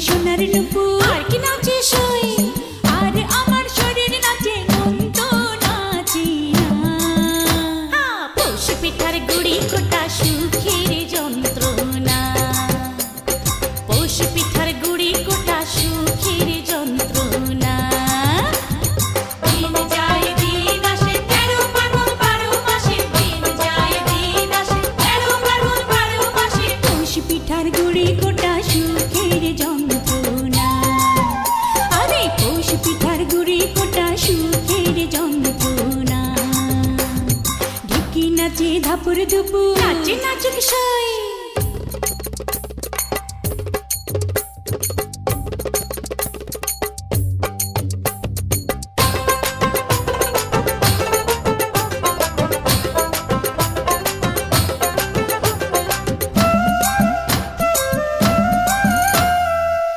সোনার নুপুর আর কি নাচে সই আর আমার শরীর নাচে মন তো নাচি না পৌষ পিঠার গুড়ি কোটা সুখের যন্ত্রণা পৌষ পিঠার গুড়ি কোটা সুখের যন্ত্রণা দিন যায় দিন আসে 13 পার্বণ 12 মাসে দিন যায় দিন আসে 13 পার্বণ 12 মাসে পৌষ পিঠার গুড়ি কোটা সুখের যন্ত্রণা আরে পৌষ পিঠার গুড়ি কোটা সুখের যন্ত্রণা ঢেকি নাচে ধাপুর দুপুর